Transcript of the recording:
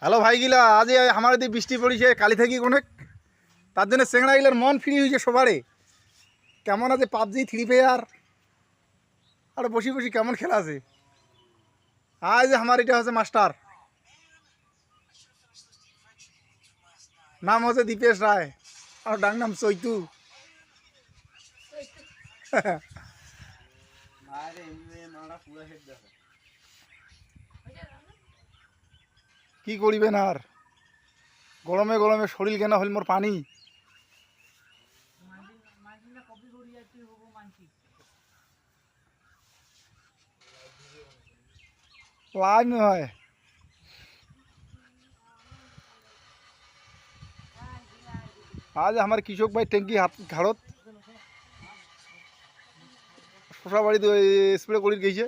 Hello ভাইগিলা, আজ আমার এদিকে বৃষ্টি পড়িছে কালি থেকে অনেক, তার জন্য চেংড়াগুলার মন ফ্রি হয়েছে সবারে। কেমন আছে পাবজি থ্রি ফায়ার আর বসি বসি কেমন খেলা আছে। আজ আমার এটা হচ্ছে মাস্টার, নাম হচ্ছে দীপেশ রায় আর ডাক নাম চৈতু। কি করিবেন আর, গরমে গরমে শরীর কেনা হইল মোর পানি। লাইন হয় আজ আমার কৃষক ভাই ট্যাঙ্কি হাত ঘাড়ত শশা বাড়িতে স্প্রে করে গেছে।